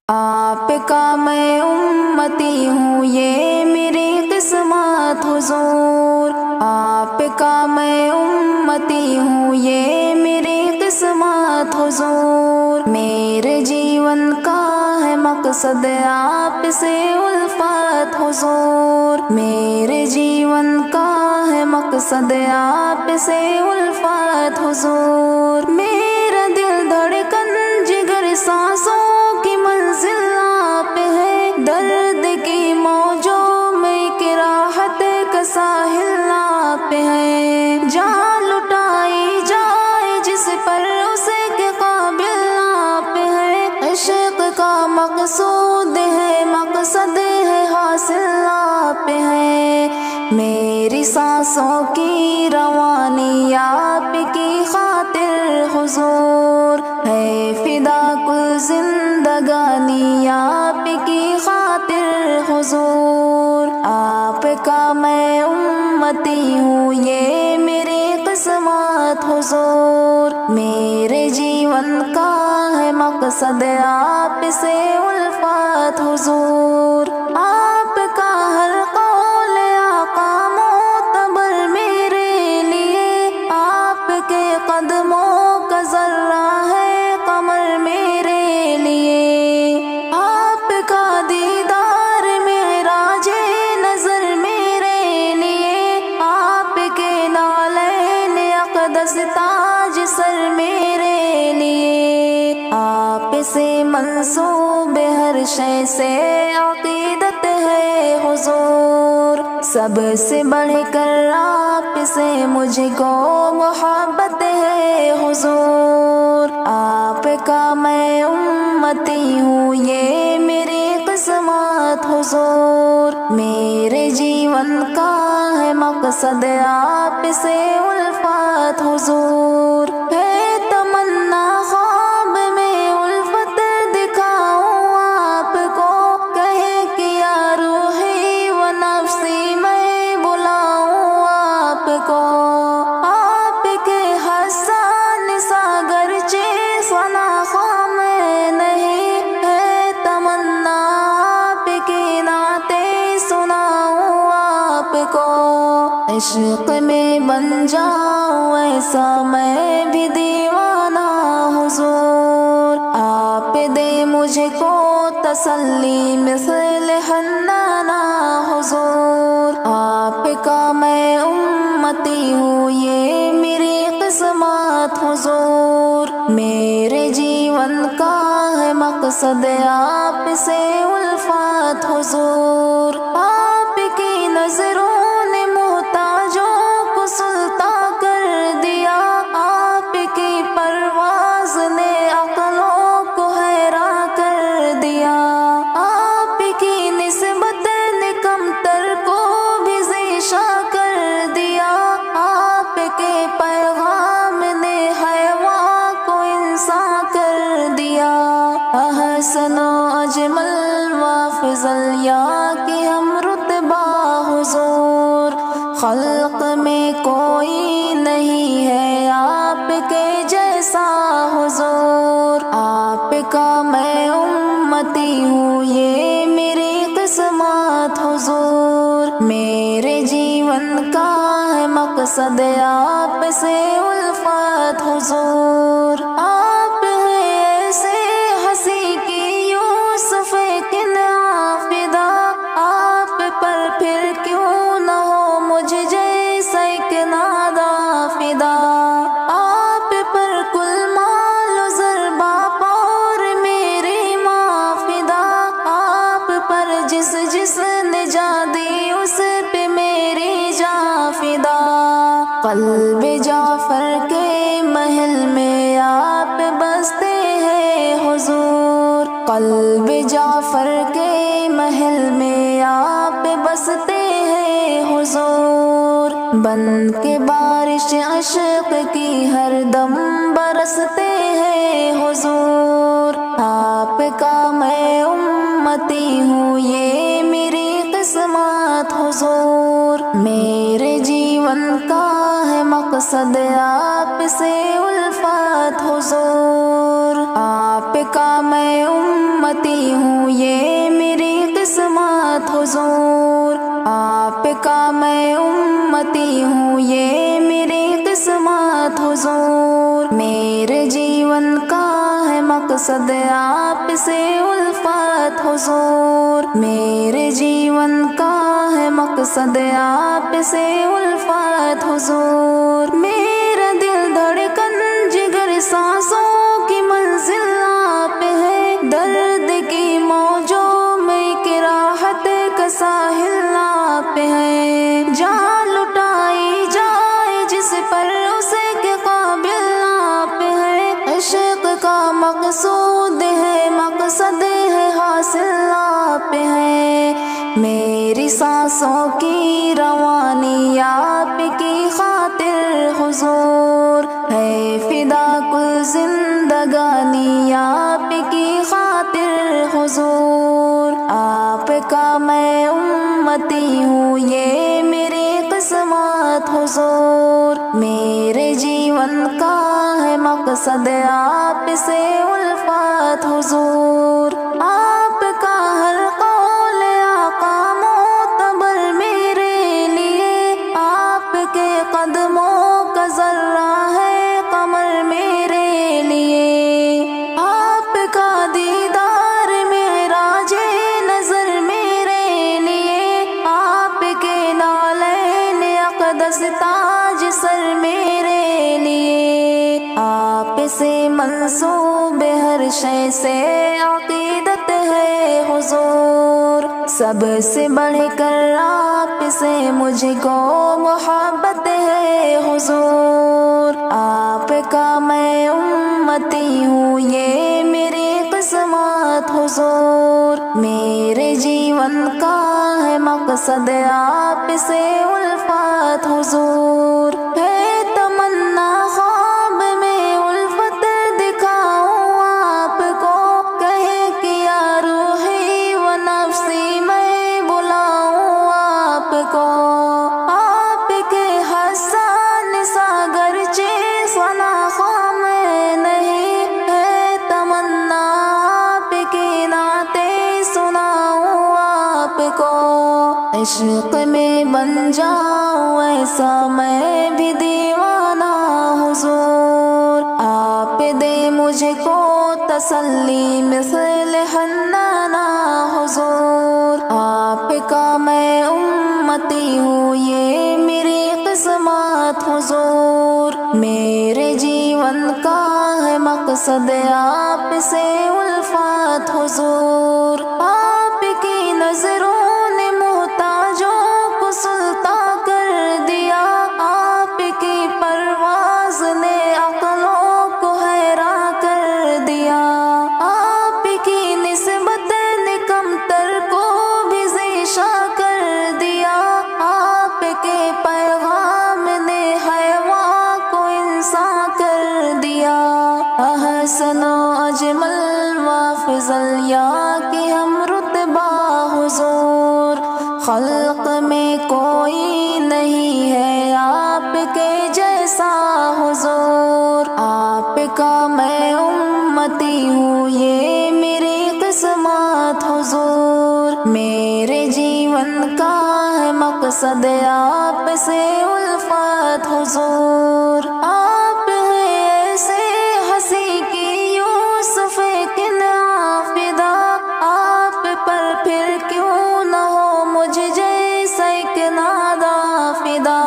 آپ کا میں امتی ہوں یہ میری قسمت حضور، آپ کا میں امتی ہوں یہ میری قسمت حضور، میرے جیون کا ہے مقصد آپ سے الفت حضور، میرے جیون کا ہے مقصد آپ سے الفت حضور، میرا دل دھڑکن جگر سانسوں کی منزل آپ ہے، درد کی موجوں میں ایک راحت کا ساحل آپ ہے، جان لٹائی جائے جس پر اسے کے قابل آپ ہے، عشق کا مقصود ہے مقصد ہے حاصل آپ ہے، میری سانسوں کی روانی آپ کی خاطر حضور ہے، فدا کل زندگانی آپ کی خاطر حضور، آپ کا میں امتی ہوں یہ میری قسمت حضور، میرے جیون کا ہے مقصد آپ سے الفت حضور، آپ کا ہر قول آقا معتبر میرے لیے، آپ کے قدموں کا ذرہ ہے قمر میرے لیے، آپ کا دیدار معراج نظر میرے لیے، آپ کے نالین اقدس تاج سر میرے لیے، آپ سے منسوب ہر شے سے عقیدت ہے حضور، سب سے بڑھ کر آپ سے مجھ کو محبت ہے حضور، آپ کا میں امتی ہوں یہ میری قسمت حضور، میرے جیون کا ہے مقصد آپ سے الفت حضور، ہے تمنا خواب میں الفت دکھاؤں آپ کو، کہے کیا روحی و نفسی میں بلاؤں آپ کو، آپ کے حسان ساگر ثنا خواہ میں نہیں، ہے تمنا آپ کی نعتیں سناؤں آپ کو، عشق میں بن جاؤں ایسا میں بھی دیوانہ حضور، آپ دے مجھ کو تسلی مثل حنانہ حضور، آپ کا میں امتی ہوں یہ میری قسمت حضور، میرے جیون کا ہے مقصد آپ سے الفت حضور، آپ کی نظروں نے محتاجوں کو سلطان کر دیا، آپ کی پرواز نے عقلوں کو حیران کر دیا، آپ کی نسبت نے کمتر کو بھی ذیشان کر دیا، آپ کے پیغام نے حیوان کو انسان کر دیا، احسن و اجمل و افضل یا کہ ہم رتبہ حضور، خلق میں کوئی نہیں ہے آپ کے جیسا حضور، آپ کا میں امتی ہوں یہ میری قسمت حضور، میرے جیون کا ہے مقصد آپ سے الفت حضور، آپ ہیں ایسے ہنسی کی یوسف کنعان فدا، آپ پر پھر کیوں نہ ہو مجھ جیسا ایک نادا فدا، آپ پر کل مال و زر باپ اور میری ماں فدا، آپ پر جس جس نے جا دی اس پہ میری جاں فدا، قلب جعفر کے محل میں آپ بستے ہیں حضور، قلب جعفر کے محل میں آپ بستے ہیں حضور، بن کے بارش عشق کی ہر دم برستے ہیں حضور، آپ کا میں امتی ہوں یہ میری قسمت حضور، میرے جیون کا ہے مقصد آپ سے الفت حضور، آپ کا میں उम्मती हूँ ये मेरी किस्मत हुजूर। आपका मैं उम्मती हूँ ये मेरी किस्मत हुजूर। मेरे जीवन का है मकसद आपसे उल्फत हुजूर। मेरे जीवन का है मकसद आपसे उल्फत हुजूर। मेरा दिल धड़कन जिगर सांसों की मंजिल आप है। दर्द की मौजों में एक राहत का साहिल आप है। जान लुटाई जाए जिस पर उसे के काबिल आप है। इश्क का मकसूद है मकसद है हासिल आप है। मेरी सांसों की रवानी आपकी खातिर हुजूर है। फिदा कुल जिंदगानी आपकी खातिर हुजूर। आपका मैं उम्मती हूँ ये मेरी किस्मत हुजूर। मेरे जीवन का है मकसद आपसे उल्फत हुजूर। आपका हर कौल आका मोतबर मेरे लिए। आपके कदमों का जर्रा है कमर मेरे लिए। आपका दीदार मेराजे नजर मेरे लिए। आपके नालैन अक़दस ताज सर मेरे लिए। आपसे मंसूब हर शय से अक़ीदत है हुजूर। सबसे बढ़कर आपसे मुझको मोहब्बत है हुजूर। आपका मैं उम्मती हूँ ये मेरी किस्मत हुजूर। मेरे जीवन का है मकसद आपसे उल्फत हुजूर। है तमन्ना ख्वाब में उल्फत दिखाऊं आपको। कहे कि या रूही व नफ्सी मैं बुलाऊं आपको। आपके हसन सागर चे सनाखा मैं नहीं। है तमन्ना आपके नाते सुनाऊं आपको। इश्क में बन जाऊं ऐसा मैं भी दीवाना हुजूर। आप दे मुझको तसल्ली मिसल हन्नाना हुजूर। आपका मैं उम्मती हूँ ये मेरी किस्मत हुजूर। मेरे जीवन का है मकसद आपसे उल्फत हुजूर। आपकी नजरों ने मोहताजों को सुल्ता कर दिया। आपकी परवाज ने अक्लों को हैरान कर दिया। आपकी निस्बत ने कमतर को भी ज़ीशा कर दिया। आपके पैगाम ने हैवान को इंसान कर दिया। अहसनो अजमल वाफिज़ल या कि हम रुतबा हुजूर। खल्क में कोई नहीं है आपके जैसा हुजूर। आपका मैं उम्मती हूँ ये मेरी किस्मत हुजूर। मेरे जीवन का है मकसद आपसे उल्फत हुजूर। आप हैं ऐसे हंसी की यूसुफ की नाफिदा। आप पर फिर क्यों न हो मुझ जैसा एक नादा फिदा।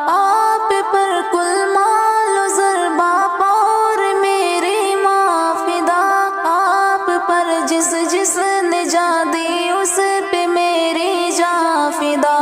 आप पर कुल मालो ज़रबा और मेरी माफिदा। आप पर जिस जिसने जा दी उस पे मेरी जाफिदा।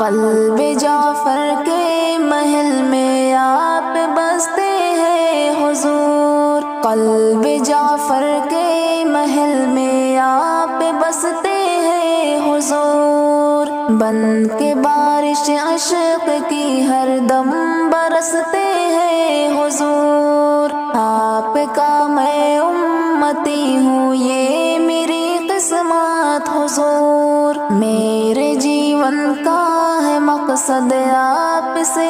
क़ल्ब जाफ़र के महल में आप बसते हैं हुजूर। क़ल्ब जाफ़र के महल में आप बसते हैं हुजूर। बन के बारिश अशक की हर दम बरसते हैं हुजूर। आपका मैं उम्मती हूँ ये मेरी किस्मत हुजूर। मेरे जीवन का है मकसद आपसे